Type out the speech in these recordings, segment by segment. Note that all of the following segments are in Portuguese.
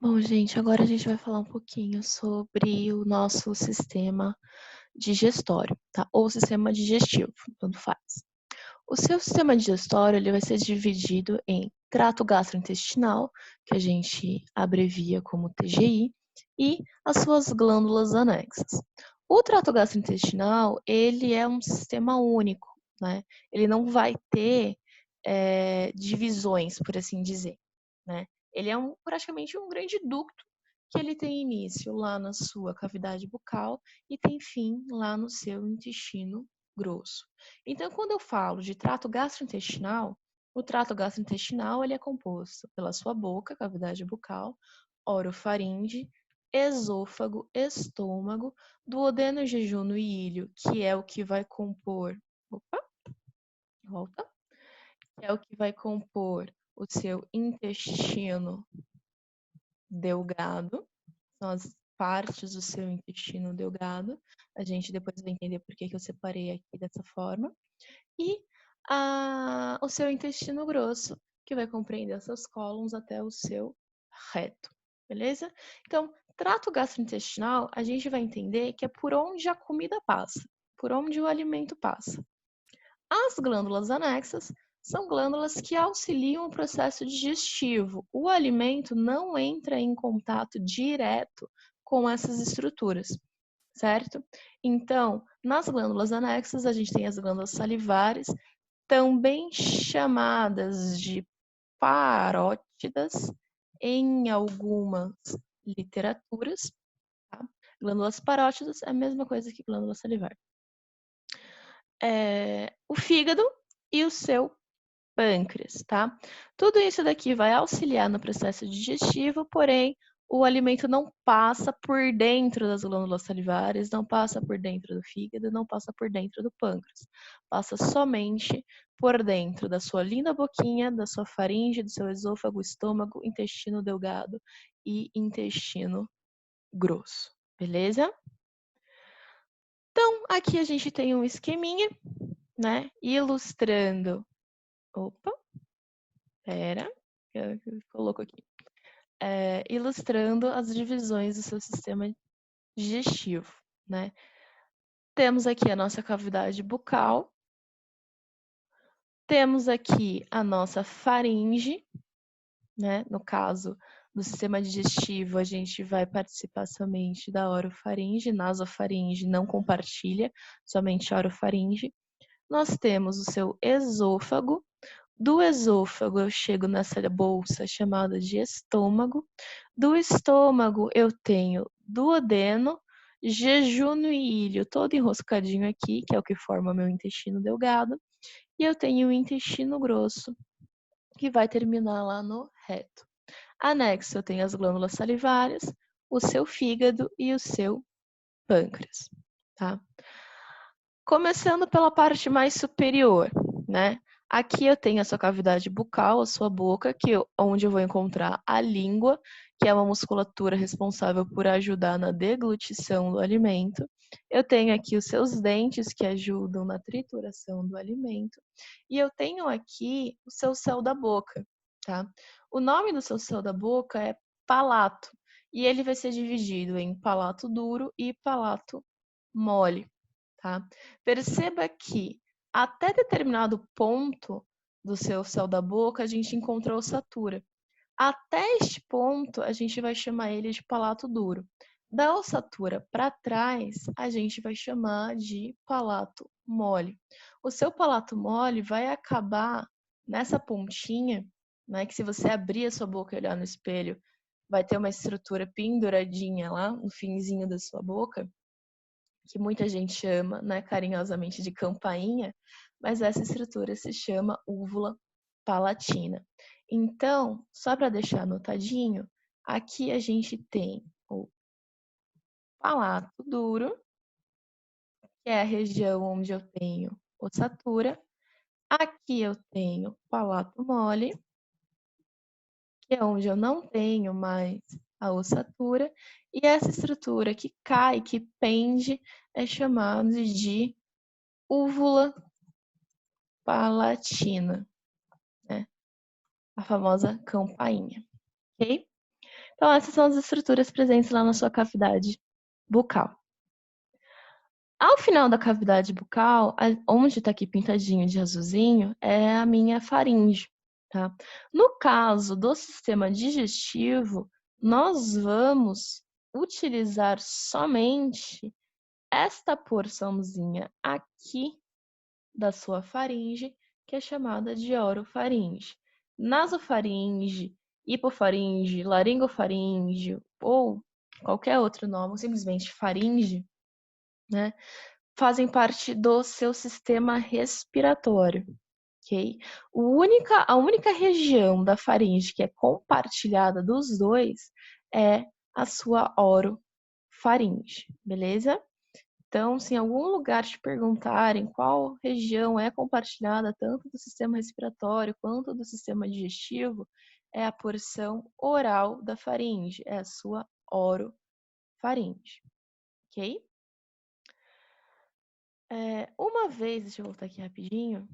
Bom, gente, agora a gente vai falar um pouquinho sobre o nosso sistema digestório, tá? Ou sistema digestivo, tanto faz. O seu sistema digestório, ele vai ser dividido em trato gastrointestinal, que a gente abrevia como TGI, e as suas glândulas anexas. O trato gastrointestinal, ele é um sistema único, né? Ele não vai ter divisões, por assim dizer, né? Ele é praticamente um grande ducto que ele tem início lá na sua cavidade bucal e tem fim lá no seu intestino grosso. Então, quando eu falo de trato gastrointestinal, o trato gastrointestinal ele é composto pela sua boca, cavidade bucal, orofaringe, esôfago, estômago, duodeno, jejum e ilho, que é o que vai compor. Opa, volta. Que é o que vai compor o seu intestino delgado, são as partes do seu intestino delgado. A gente depois vai entender por que eu separei aqui dessa forma. E o seu intestino grosso, que vai compreender seus cólons até o seu reto, beleza? Então, trato gastrointestinal, a gente vai entender que é por onde a comida passa, por onde o alimento passa. As glândulas anexas são glândulas que auxiliam o processo digestivo. O alimento não entra em contato direto com essas estruturas, certo? Então, nas glândulas anexas, a gente tem as glândulas salivares, também chamadas de parótidas em algumas literaturas. Tá? Glândulas parótidas é a mesma coisa que glândula salivar. O fígado e o seu pâncreas, tá? Tudo isso daqui vai auxiliar no processo digestivo, porém, o alimento não passa por dentro das glândulas salivares, não passa por dentro do fígado, não passa por dentro do pâncreas. Passa somente por dentro da sua linda boquinha, da sua faringe, do seu esôfago, estômago, intestino delgado e intestino grosso, beleza? Então, aqui a gente tem um esqueminha, né, ilustrando. Opa, pera, eu coloco aqui. Ilustrando as divisões do seu sistema digestivo, né? Temos aqui a nossa cavidade bucal, temos aqui a nossa faringe, né? No caso do sistema digestivo, a gente vai participar somente da orofaringe, nasofaringe não compartilha, somente a orofaringe. Nós temos o seu esôfago. Do esôfago eu chego nessa bolsa chamada de estômago. Do estômago eu tenho duodeno, jejum e ilho todo enroscadinho aqui, que é o que forma meu intestino delgado. E eu tenho o intestino grosso, que vai terminar lá no reto. Anexo eu tenho as glândulas salivares, o seu fígado e o seu pâncreas, tá? Começando pela parte mais superior, né? Aqui eu tenho a sua cavidade bucal, a sua boca, onde eu vou encontrar a língua, que é uma musculatura responsável por ajudar na deglutição do alimento. Eu tenho aqui os seus dentes, que ajudam na trituração do alimento. E eu tenho aqui o seu céu da boca, tá? O nome do seu céu da boca é palato, e ele vai ser dividido em palato duro e palato mole. Tá? Perceba que até determinado ponto do seu céu da boca a gente encontra a ossatura. Até este ponto a gente vai chamar ele de palato duro. Da ossatura para trás a gente vai chamar de palato mole. O seu palato mole vai acabar nessa pontinha, né, que se você abrir a sua boca e olhar no espelho, vai ter uma estrutura penduradinha lá no finzinho da sua boca, que muita gente chama, né, carinhosamente de campainha, mas essa estrutura se chama úvula palatina. Então, só para deixar anotadinho, aqui a gente tem o palato duro, que é a região onde eu tenho ossatura. Aqui eu tenho palato mole, que é onde eu não tenho mais a ossatura. E essa estrutura que cai, que pende, é chamada de úvula palatina, né? A famosa campainha, ok? Então, essas são as estruturas presentes lá na sua cavidade bucal. Ao final da cavidade bucal, onde está aqui pintadinho de azulzinho, é a minha faringe, tá? No caso do sistema digestivo, nós vamos utilizar somente esta porçãozinha aqui da sua faringe, que é chamada de orofaringe. Nasofaringe, hipofaringe, laringofaringe ou qualquer outro nome, simplesmente faringe, né, fazem parte do seu sistema respiratório, ok? A única região da faringe que é compartilhada dos dois é a sua orofaringe, beleza? Então, se em algum lugar te perguntarem qual região é compartilhada tanto do sistema respiratório quanto do sistema digestivo, é a porção oral da faringe, é a sua orofaringe, ok? Uma vez, deixa eu voltar aqui rapidinho,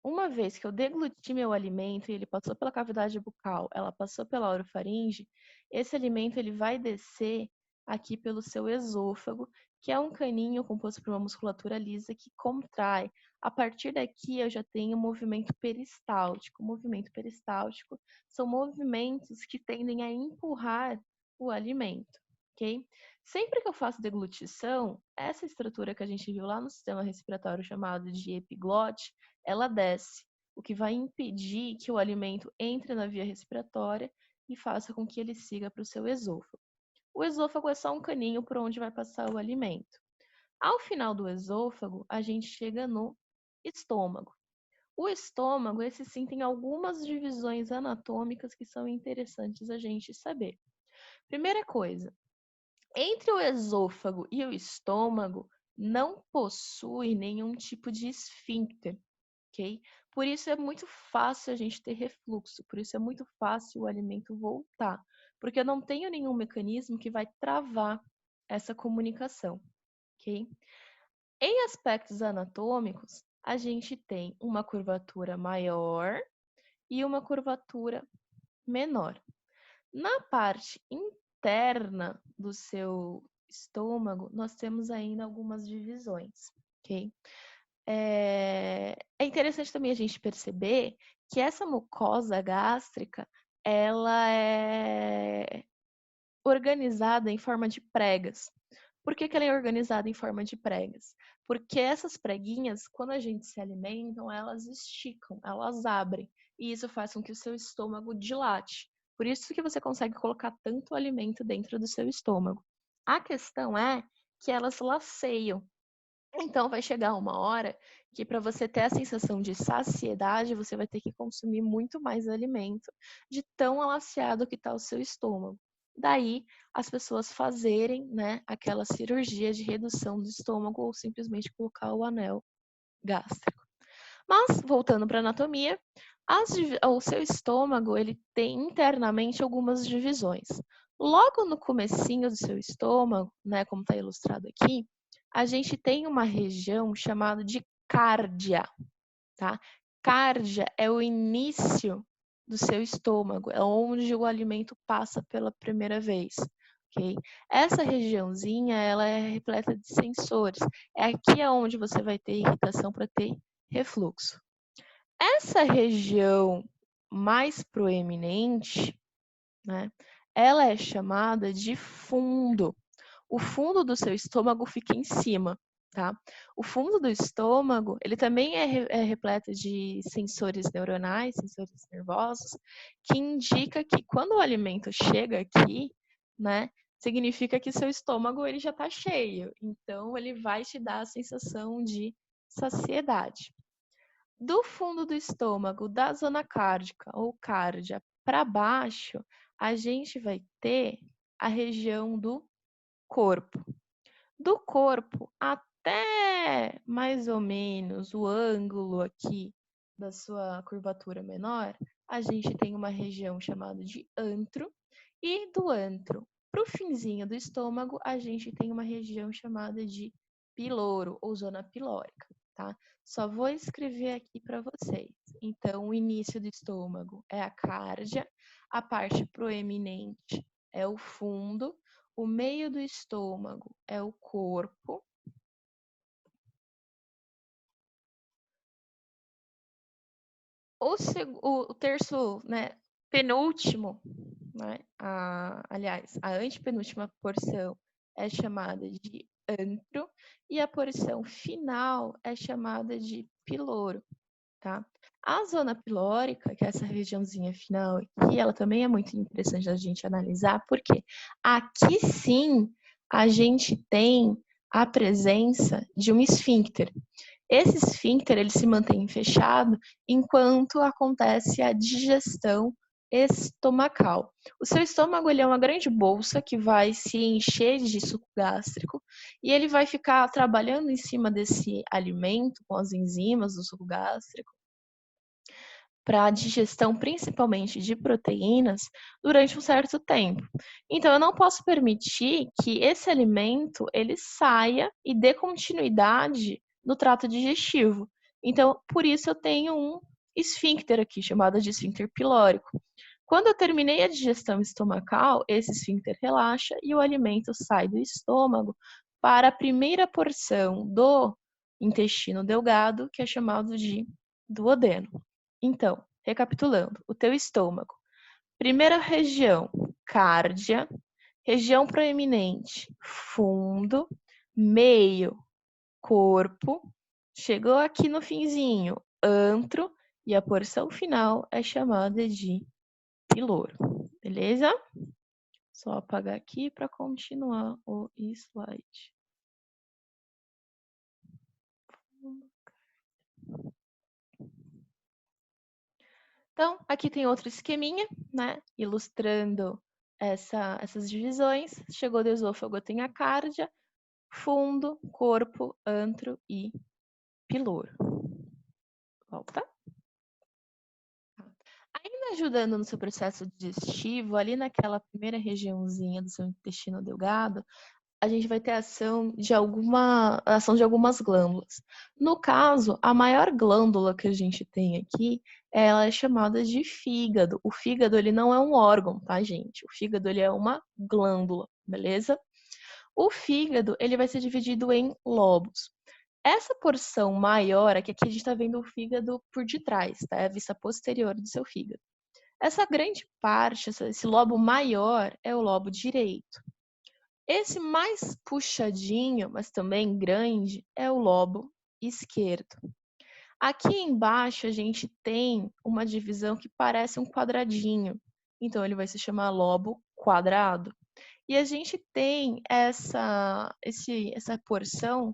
uma vez que eu degluti meu alimento e ele passou pela cavidade bucal, ela passou pela orofaringe, esse alimento ele vai descer aqui pelo seu esôfago, que é um caninho composto por uma musculatura lisa que contrai. A partir daqui eu já tenho movimento peristáltico. O movimento peristáltico são movimentos que tendem a empurrar o alimento, ok? Sempre que eu faço deglutição, essa estrutura que a gente viu lá no sistema respiratório chamado de epiglote, ela desce, o que vai impedir que o alimento entre na via respiratória e faça com que ele siga para o seu esôfago. O esôfago é só um caninho por onde vai passar o alimento. Ao final do esôfago, a gente chega no estômago. O estômago, esse sim, tem algumas divisões anatômicas que são interessantes a gente saber. Primeira coisa, entre o esôfago e o estômago não possui nenhum tipo de esfíncter, ok? Por isso é muito fácil a gente ter refluxo, por isso é muito fácil o alimento voltar, porque eu não tenho nenhum mecanismo que vai travar essa comunicação, ok? Em aspectos anatômicos, a gente tem uma curvatura maior e uma curvatura menor. Na parte interna do seu estômago, nós temos ainda algumas divisões, ok? É interessante também a gente perceber que essa mucosa gástrica, ela é organizada em forma de pregas. Por que ela é organizada em forma de pregas? Porque essas preguinhas, quando a gente se alimenta, elas esticam, elas abrem. E isso faz com que o seu estômago dilate. Por isso que você consegue colocar tanto alimento dentro do seu estômago. A questão é que elas laceiam. Então vai chegar uma hora que para você ter a sensação de saciedade, você vai ter que consumir muito mais alimento de tão alaciado que está o seu estômago. Daí as pessoas fazerem, né, aquela cirurgia de redução do estômago ou simplesmente colocar o anel gástrico. Mas voltando para a anatomia, o seu estômago ele tem internamente algumas divisões. Logo no comecinho do seu estômago, né, como está ilustrado aqui, a gente tem uma região chamada de cárdia, tá? Cárdia é o início do seu estômago, é onde o alimento passa pela primeira vez, ok? Essa regiãozinha, ela é repleta de sensores. É aqui onde você vai ter irritação para ter refluxo. Essa região mais proeminente, né, ela é chamada de fundo. O fundo do seu estômago fica em cima, tá? O fundo do estômago, ele também é repleto de sensores neuronais, sensores nervosos, que indica que quando o alimento chega aqui, né, significa que seu estômago ele já está cheio. Então, ele vai te dar a sensação de saciedade. Do fundo do estômago, da zona cárdica ou cárdia para baixo, a gente vai ter a região do corpo. Do corpo até mais ou menos o ângulo aqui da sua curvatura menor, a gente tem uma região chamada de antro, e do antro para o finzinho do estômago, a gente tem uma região chamada de piloro ou zona pilórica, tá? Só vou escrever aqui para vocês. Então, o início do estômago é a cárdia, a parte proeminente é o fundo, o meio do estômago é o corpo, o terço, né, penúltimo, né, aliás, a antepenúltima porção é chamada de antro e a porção final é chamada de piloro, tá? A zona pilórica, que é essa regiãozinha final aqui, ela também é muito interessante a gente analisar, porque aqui sim a gente tem a presença de um esfíncter. Esse esfíncter ele se mantém fechado enquanto acontece a digestão estomacal. O seu estômago ele é uma grande bolsa que vai se encher de suco gástrico e ele vai ficar trabalhando em cima desse alimento com as enzimas do suco gástrico para a digestão, principalmente de proteínas, durante um certo tempo. Então, eu não posso permitir que esse alimento ele saia e dê continuidade no trato digestivo. Então, por isso eu tenho um esfíncter aqui, chamado de esfíncter pilórico. Quando eu terminei a digestão estomacal, esse esfíncter relaxa e o alimento sai do estômago para a primeira porção do intestino delgado, que é chamado de duodeno. Então, recapitulando, o teu estômago. Primeira região, cárdia. Região proeminente, fundo. Meio, corpo. Chegou aqui no finzinho, antro. E a porção final é chamada de piloro. Beleza? Só apagar aqui para continuar o slide. Então, aqui tem outro esqueminha, né? Ilustrando essas divisões. Chegou do esôfago, tem a cárdia, fundo, corpo, antro e piloro. Volta. Ainda ajudando no seu processo digestivo, ali naquela primeira regiãozinha do seu intestino delgado, a gente vai ter ação de algumas glândulas. No caso, a maior glândula que a gente tem aqui, ela é chamada de fígado. O fígado, ele não é um órgão, tá, gente? O fígado, ele é uma glândula, beleza? O fígado, ele vai ser dividido em lobos. Essa porção maior, aqui a gente está vendo o fígado por detrás, tá? É a vista posterior do seu fígado. Essa grande parte, esse lobo maior, é o lobo direito. Esse mais puxadinho, mas também grande, é o lobo esquerdo. Aqui embaixo a gente tem uma divisão que parece um quadradinho. Então ele vai se chamar lobo quadrado. E a gente tem essa porção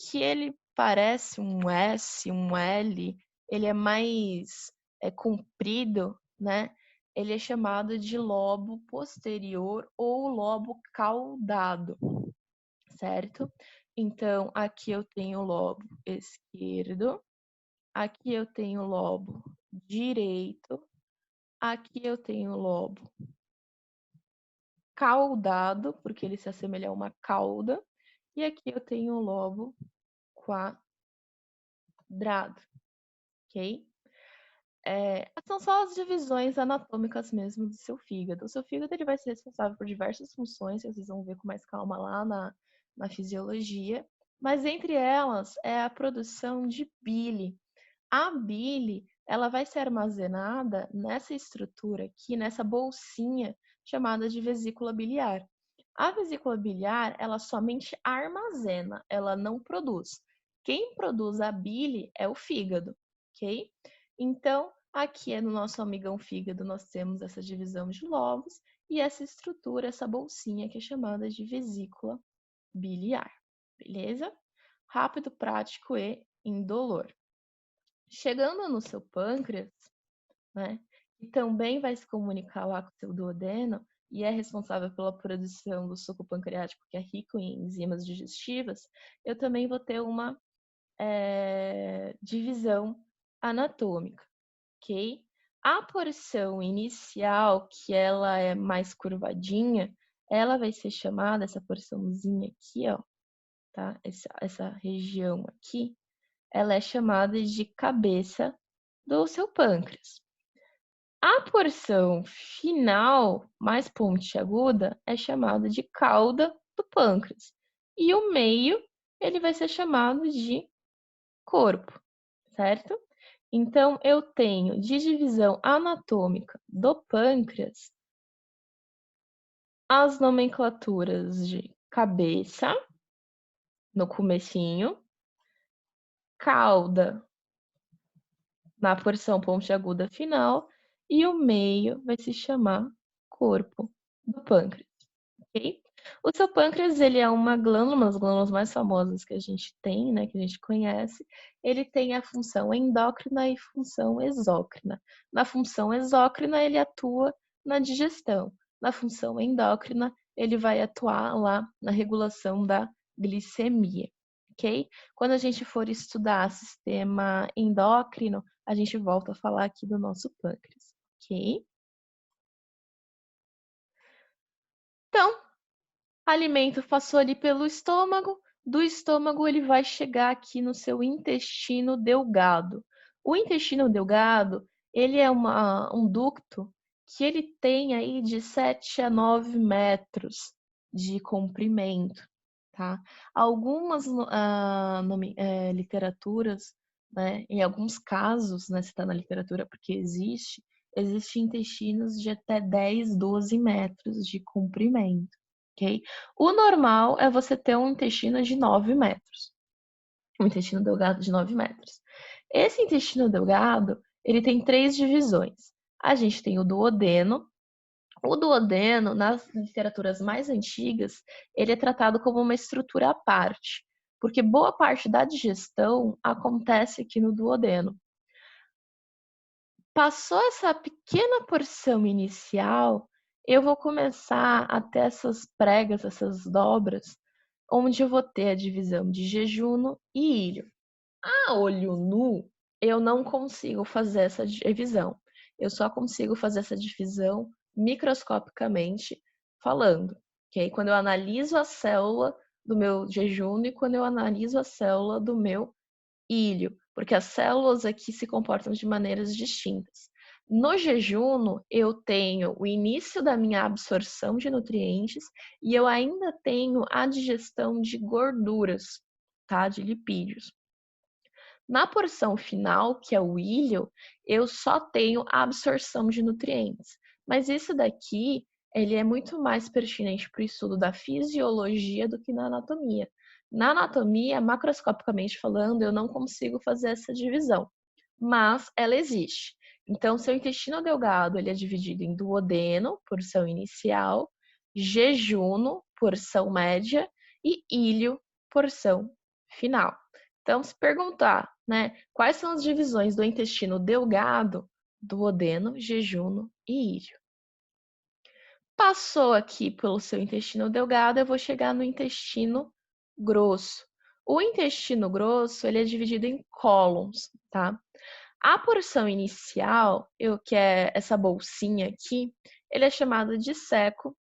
que ele parece um S, um L, ele é mais comprido, né? Ele é chamado de lobo posterior ou lobo caudado, certo? Então, aqui eu tenho o lobo esquerdo, aqui eu tenho o lobo direito, aqui eu tenho o lobo caudado, porque ele se assemelha a uma cauda, e aqui eu tenho o lobo quadrado, ok? São só as divisões anatômicas mesmo do seu fígado. O seu fígado ele vai ser responsável por diversas funções, que vocês vão ver com mais calma lá na fisiologia, mas entre elas é a produção de bile. A bile, ela vai ser armazenada nessa estrutura aqui, nessa bolsinha chamada de vesícula biliar. A vesícula biliar, ela somente armazena, ela não produz. Quem produz a bile é o fígado, ok? Então, aqui no nosso amigão fígado, nós temos essa divisão de lobos e essa estrutura, essa bolsinha que é chamada de vesícula biliar, beleza? Rápido, prático e indolor. Chegando no seu pâncreas, né, que também vai se comunicar lá com o seu duodeno e é responsável pela produção do suco pancreático, que é rico em enzimas digestivas, eu também vou ter uma divisão anatômica, ok? A porção inicial, que ela é mais curvadinha, ela vai ser chamada, essa porçãozinha aqui, ó, tá? Essa região aqui, ela é chamada de cabeça do seu pâncreas. A porção final, mais pontiaguda, é chamada de cauda do pâncreas. E o meio, ele vai ser chamado de corpo, certo? Então, eu tenho de divisão anatômica do pâncreas as nomenclaturas de cabeça, no comecinho, cauda na porção pontiaguda final, e o meio vai se chamar corpo do pâncreas, ok? O seu pâncreas, ele é uma das glândulas mais famosas que a gente tem, né, que a gente conhece. Ele tem a função endócrina e função exócrina. Na função exócrina, ele atua na digestão. Na função endócrina, ele vai atuar lá na regulação da glicemia, ok? Quando a gente for estudar sistema endócrino, a gente volta a falar aqui do nosso pâncreas, ok? Então, alimento passou ali pelo estômago, do estômago ele vai chegar aqui no seu intestino delgado. O intestino delgado, ele é um ducto que ele tem aí de 7 a 9 metros de comprimento, tá? Algumas literaturas, né, em alguns casos, né, se está na literatura porque existe intestinos de até 10, 12 metros de comprimento, ok? O normal é você ter um intestino de 9 metros, um intestino delgado de 9 metros. Esse intestino delgado, ele tem 3 divisões. A gente tem o duodeno. O duodeno, nas literaturas mais antigas, ele é tratado como uma estrutura à parte, porque boa parte da digestão acontece aqui no duodeno. Passou essa pequena porção inicial, eu vou começar a ter essas pregas, essas dobras, onde eu vou ter a divisão de jejuno e ilho. A olho nu, eu não consigo fazer essa divisão. Eu só consigo fazer essa divisão microscopicamente falando, ok? Quando eu analiso a célula do meu jejuno e quando eu analiso a célula do meu ilho, porque as células aqui se comportam de maneiras distintas. No jejuno, eu tenho o início da minha absorção de nutrientes e eu ainda tenho a digestão de gorduras, tá? De lipídios. Na porção final, que é o ilho, eu só tenho a absorção de nutrientes. Mas isso daqui, ele é muito mais pertinente para o estudo da fisiologia do que na anatomia. Na anatomia, macroscopicamente falando, eu não consigo fazer essa divisão, mas ela existe. Então, seu intestino delgado, ele é dividido em duodeno, porção inicial, jejuno, porção média, e ilho, porção final. Então, se perguntar, né, quais são as divisões do intestino delgado, duodeno, jejuno e ilho? Passou aqui pelo seu intestino delgado, eu vou chegar no intestino grosso. O intestino grosso, ele é dividido em cólons, tá? A porção inicial, que é essa bolsinha aqui, ele é chamado de seco,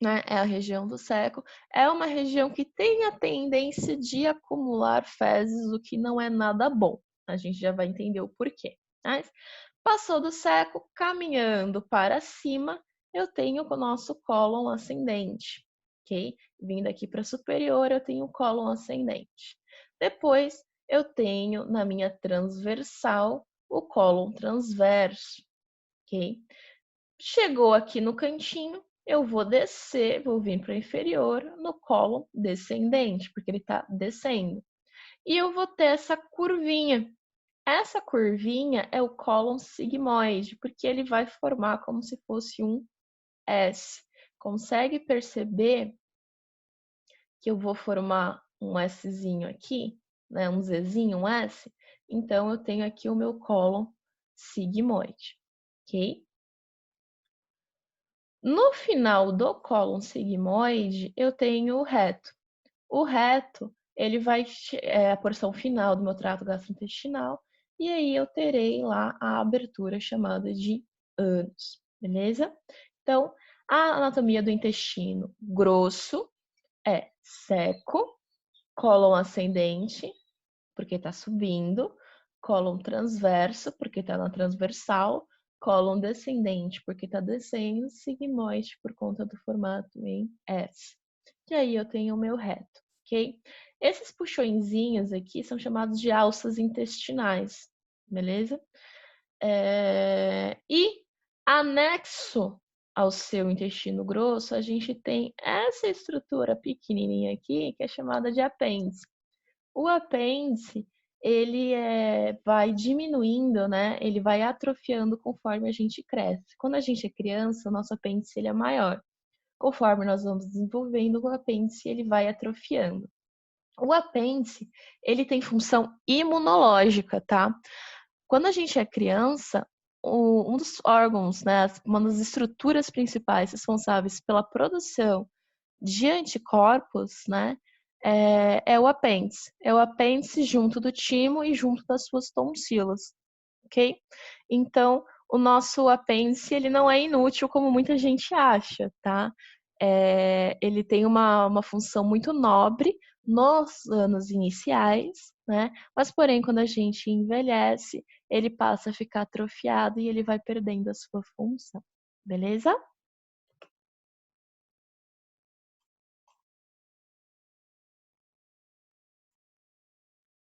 né? É a região do seco. É uma região que tem a tendência de acumular fezes, o que não é nada bom. A gente já vai entender o porquê. Mas passou do seco, caminhando para cima, eu tenho o nosso cólon ascendente, ok? Vindo aqui para superior, eu tenho o cólon ascendente. Depois, eu tenho na minha transversal o cólon transverso, ok? Chegou aqui no cantinho, eu vou descer, vou vir para o inferior no cólon descendente, porque ele está descendo. E eu vou ter essa curvinha. Essa curvinha é o cólon sigmoide, porque ele vai formar como se fosse um S. Consegue perceber que eu vou formar um Szinho aqui, né? Um Zzinho, um S? Então, eu tenho aqui o meu cólon sigmoide, ok? No final do cólon sigmoide, eu tenho o reto. O reto, ele é a porção final do meu trato gastrointestinal, e aí eu terei lá a abertura chamada de ânus, beleza? Então, a anatomia do intestino grosso é seco, cólon ascendente, porque está subindo, cólon transverso, porque está na transversal, Cólon descendente, porque está descendo, sigmoide por conta do formato em S. E aí eu tenho o meu reto, ok? Esses puxõezinhos aqui são chamados de alças intestinais, beleza? E anexo ao seu intestino grosso, a gente tem essa estrutura pequenininha aqui, que é chamada de apêndice. O apêndice, ele vai diminuindo, né? Ele vai atrofiando conforme a gente cresce. Quando a gente é criança, o nosso apêndice ele é maior. Conforme nós vamos desenvolvendo, o apêndice ele vai atrofiando. O apêndice, ele tem função imunológica, tá? Quando a gente é criança, um dos órgãos, né, uma das estruturas principais responsáveis pela produção de anticorpos, né, é o apêndice. É o apêndice junto do timo e junto das suas tonsilas, ok? Então, o nosso apêndice, ele não é inútil como muita gente acha, tá? Ele tem uma função muito nobre nos anos iniciais, né? Mas, porém, quando a gente envelhece, ele passa a ficar atrofiado e ele vai perdendo a sua função, beleza?